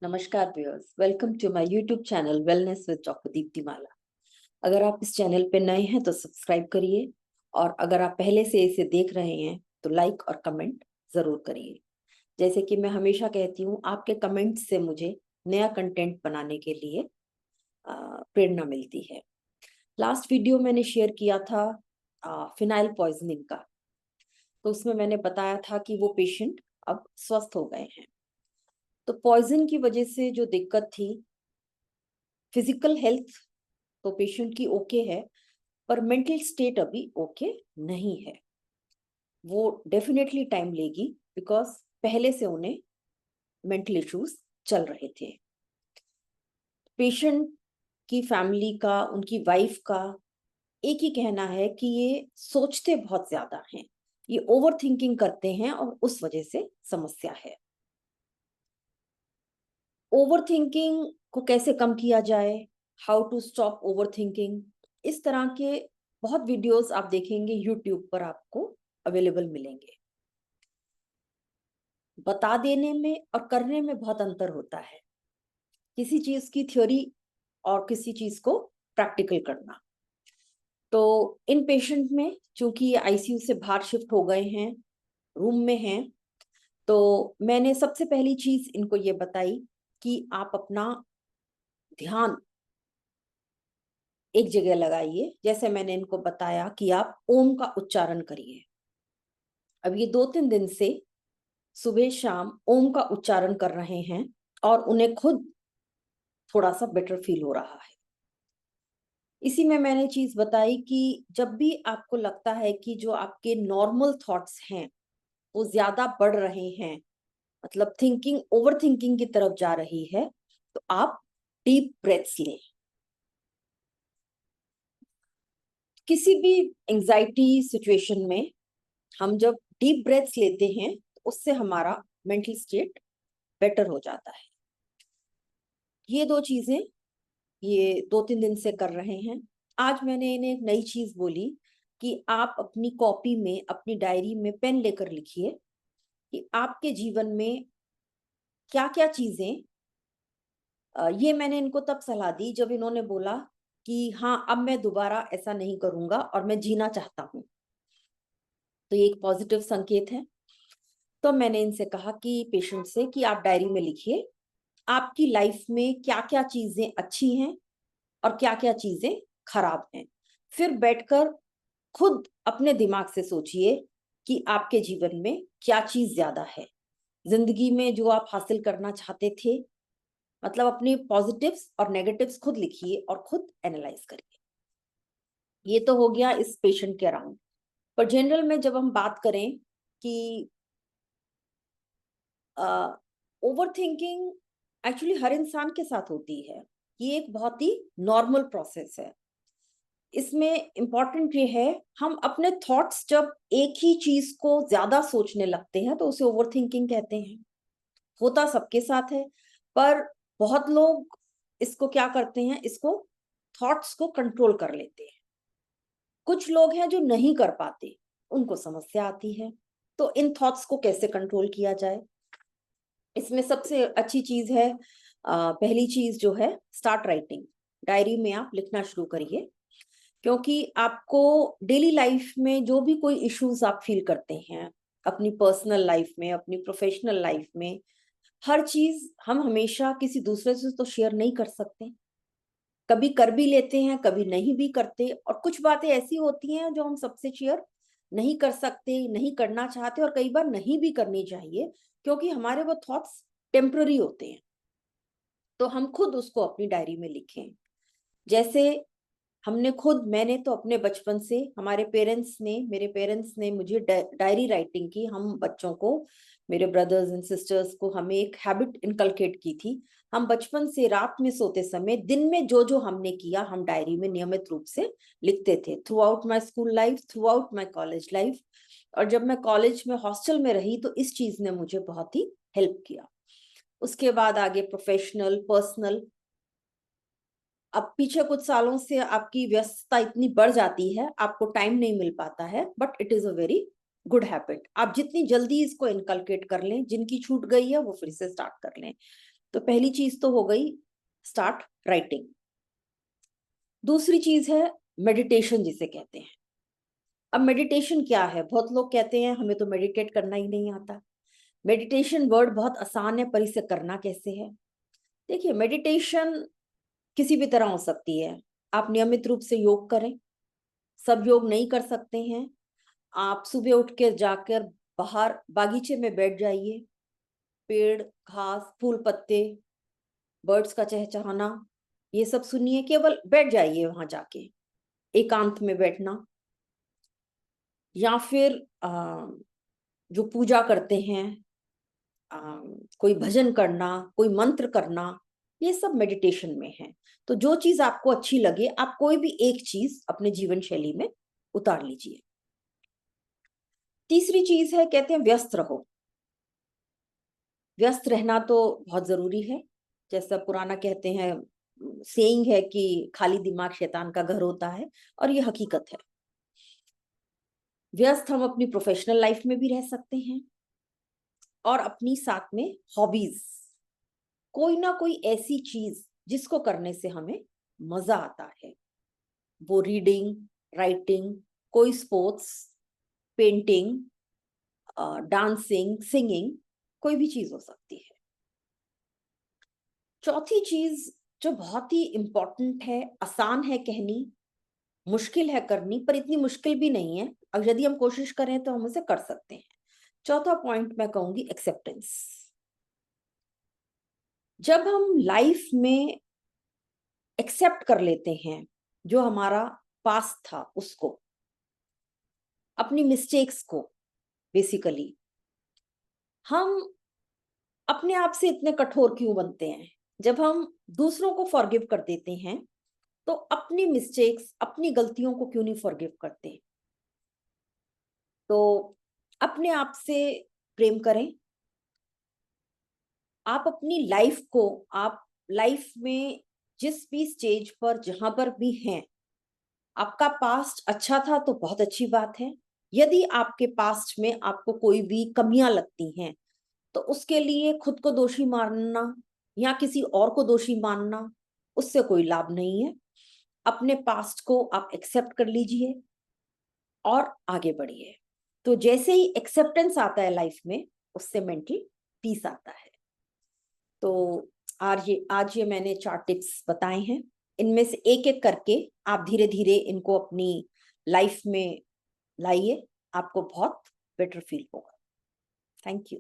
नमस्कार viewers, welcome to my YouTube channel wellness with doctor Deepti Mala. अगर आप इस चैनल पे नए हैं तो सब्सक्राइब करिए और अगर आप पहले से इसे देख रहे हैं तो लाइक और कमेंट जरूर करिए। जैसे कि मैं हमेशा कहती हूँ, आपके कमेंट से मुझे नया कंटेंट बनाने के लिए प्रेरणा मिलती है। लास्ट वीडियो मैंने शेयर किया था फिनाइल पॉइजनिंग का, तो उसमें मैंने बताया था कि वो पेशेंट अब स्वस्थ हो गए हैं। तो पॉइजन की वजह से जो दिक्कत थी, फिजिकल हेल्थ तो पेशेंट की ओके है, पर मेंटल स्टेट अभी ओके नहीं है। वो डेफिनेटली टाइम लेगी, बिकॉज पहले से उन्हें मेंटल इश्यूज चल रहे थे। पेशेंट की फैमिली का, उनकी वाइफ का एक ही कहना है कि ये सोचते बहुत ज्यादा हैं, ये ओवर थिंकिंग करते हैं और उस वजह से समस्या है। ओवर थिंकिंग को कैसे कम किया जाए, how to stop over thinking, इस तरह के बहुत वीडियोस आप देखेंगे यूट्यूब पर, आपको अवेलेबल मिलेंगे। बता देने में और करने में बहुत अंतर होता है, किसी चीज की थ्योरी और किसी चीज को प्रैक्टिकल करना। तो इन पेशेंट में, चूंकि ये आईसीयू से बाहर शिफ्ट हो गए हैं, रूम में हैं, तो मैंने सबसे पहली चीज इनको ये बताई कि आप अपना ध्यान एक जगह लगाइए। जैसे मैंने इनको बताया कि आप ओम का उच्चारण करिए। अब ये 2-3 दिन से सुबह शाम ओम का उच्चारण कर रहे हैं और उन्हें खुद थोड़ा सा बेटर फील हो रहा है। इसी में मैंने चीज बताई कि जब भी आपको लगता है कि जो आपके नॉर्मल थॉट्स हैं वो ज्यादा बढ़ रहे हैं, मतलब थिंकिंग ओवर थिंकिंग की तरफ जा रही है, तो आप डीप ब्रेथ्स लें। किसी भी एंजाइटी सिचुएशन में हम जब डीप ब्रेथ्स लेते हैं तो उससे हमारा मेंटल स्टेट बेटर हो जाता है। ये दो चीजें ये 2-3 दिन से कर रहे हैं। आज मैंने इन्हें एक नई चीज बोली कि आप अपनी कॉपी में, अपनी डायरी में पेन लेकर लिखिए कि आपके जीवन में क्या क्या चीजें, ये मैंने इनको तब सलाह दी जब इन्होंने बोला कि हाँ, अब मैं दोबारा ऐसा नहीं करूंगा और मैं जीना चाहता हूँ। तो ये एक पॉजिटिव संकेत है। तो मैंने इनसे कहा कि पेशेंट से कि आप डायरी में लिखिए आपकी लाइफ में क्या क्या चीजें अच्छी हैं और क्या क्या चीजें खराब हैं। फिर बैठकर खुद अपने दिमाग से सोचिए कि आपके जीवन में क्या चीज ज्यादा है, जिंदगी में जो आप हासिल करना चाहते थे। मतलब अपनी पॉजिटिव्स और नेगेटिव्स खुद लिखिए और खुद एनालाइज करिए। ये तो हो गया इस पेशेंट के अराउंड। पर जनरल में जब हम बात करें कि ओवर थिंकिंग एक्चुअली हर इंसान के साथ होती है, ये एक बहुत ही नॉर्मल प्रोसेस है। इसमें इम्पॉर्टेंट ये है, हम अपने थॉट्स जब एक ही चीज को ज्यादा सोचने लगते हैं तो उसे ओवर थिंकिंग कहते हैं। होता सबके साथ है, पर बहुत लोग इसको क्या करते हैं, इसको थॉट्स को कंट्रोल कर लेते हैं। कुछ लोग हैं जो नहीं कर पाते, उनको समस्या आती है। तो इन थॉट्स को कैसे कंट्रोल किया जाए, इसमें सबसे अच्छी चीज है, पहली चीज जो है, स्टार्ट राइटिंग। डायरी में आप लिखना शुरू करिए, क्योंकि आपको डेली लाइफ में जो भी कोई इश्यूज आप फील करते हैं, अपनी पर्सनल लाइफ में, अपनी प्रोफेशनल लाइफ में, हर चीज हम हमेशा किसी दूसरे से तो शेयर नहीं कर सकते। कभी कर भी लेते हैं, कभी नहीं भी करते, और कुछ बातें ऐसी होती हैं जो हम सबसे शेयर नहीं कर सकते, नहीं करना चाहते, और कई बार नहीं भी करनी चाहिए, क्योंकि हमारे वो थॉट्स टेम्पररी होते हैं। तो हम खुद उसको अपनी डायरी में लिखें। जैसे मैंने तो अपने बचपन से, मेरे पेरेंट्स ने मुझे डायरी राइटिंग की, हम बच्चों को, मेरे ब्रदर्स एंड सिस्टर्स को हमें एक हैबिट इनकलकेट की थी। हम बचपन से रात में सोते समय दिन में जो जो हमने किया, हम डायरी में नियमित रूप से लिखते थे, through out my school life, through out my college life. और जब मैं कॉलेज में हॉस्टल में रही तो इस चीज ने मुझे बहुत ही हेल्प किया। उसके बाद आगे प्रोफेशनल, पर्सनल। अब पीछे कुछ सालों से आपकी व्यस्तता इतनी बढ़ जाती है, आपको टाइम नहीं मिल पाता है, but it is a very good habit. आप जितनी जल्दी इसको इनकलकेट कर लें, जिनकी छूट गई है वो फिर से स्टार्ट कर लें। तो पहली चीज तो हो गई स्टार्ट राइटिंग। दूसरी चीज है मेडिटेशन जिसे कहते हैं। अब मेडिटेशन क्या है? बहुत लोग कहते हैं हमें तो मेडिटेट करना ही नहीं आता। मेडिटेशन वर्ड बहुत आसान है, पर इसे करना कैसे है? देखिए, मेडिटेशन किसी भी तरह हो सकती है। आप नियमित रूप से योग करें। सब योग नहीं कर सकते हैं। आप सुबह उठ के जाकर बाहर बागीचे में बैठ जाइए। पेड़, घास, फूल, पत्ते, बर्ड्स का चहचहाना, ये सब सुनिए। केवल बैठ जाइए वहां जाके, एकांत में बैठना। या फिर जो पूजा करते हैं, आ, कोई भजन करना, कोई मंत्र करना, ये सब मेडिटेशन में है। तो जो चीज आपको अच्छी लगे, आप कोई भी एक चीज अपने जीवन शैली में उतार लीजिए। तीसरी चीज है, कहते हैं व्यस्त रहो। व्यस्त रहना तो बहुत जरूरी है। जैसा पुराना कहते हैं, सेइंग है कि खाली दिमाग शैतान का घर होता है, और ये हकीकत है। व्यस्त हम अपनी प्रोफेशनल लाइफ में भी रह सकते हैं, और अपनी साथ में हॉबीज, कोई ना कोई ऐसी चीज जिसको करने से हमें मजा आता है। वो रीडिंग, राइटिंग, कोई स्पोर्ट्स, पेंटिंग, डांसिंग, सिंगिंग, कोई भी चीज हो सकती है। चौथी चीज जो बहुत ही इंपॉर्टेंट है, आसान है कहनी, मुश्किल है करनी, पर इतनी मुश्किल भी नहीं है। अब यदि हम कोशिश करें तो हम उसे कर सकते हैं। चौथा पॉइंट मैं कहूंगी एक्सेप्टेंस। जब हम लाइफ में एक्सेप्ट कर लेते हैं जो हमारा पास्ट था, उसको, अपनी मिस्टेक्स को, बेसिकली हम अपने आप से इतने कठोर क्यों बनते हैं? जब हम दूसरों को फॉरगिव कर देते हैं, तो अपनी मिस्टेक्स, अपनी गलतियों को क्यों नहीं फॉरगिव करते? तो अपने आप से प्रेम करें। आप अपनी लाइफ को, आप लाइफ में जिस भी स्टेज पर, जहां पर भी हैं, आपका पास्ट अच्छा था तो बहुत अच्छी बात है। यदि आपके पास्ट में आपको कोई भी कमियां लगती हैं, तो उसके लिए खुद को दोषी मानना या किसी और को दोषी मानना, उससे कोई लाभ नहीं है। अपने पास्ट को आप एक्सेप्ट कर लीजिए और आगे बढ़िए। तो जैसे ही एक्सेप्टेंस आता है लाइफ में, उससे मेंटल पीस आता है। तो आज ये मैंने 4 टिप्स बताए हैं। इनमें से एक एक करके आप धीरे धीरे इनको अपनी लाइफ में लाइए। आपको बहुत बेटर फील होगा। Thank you.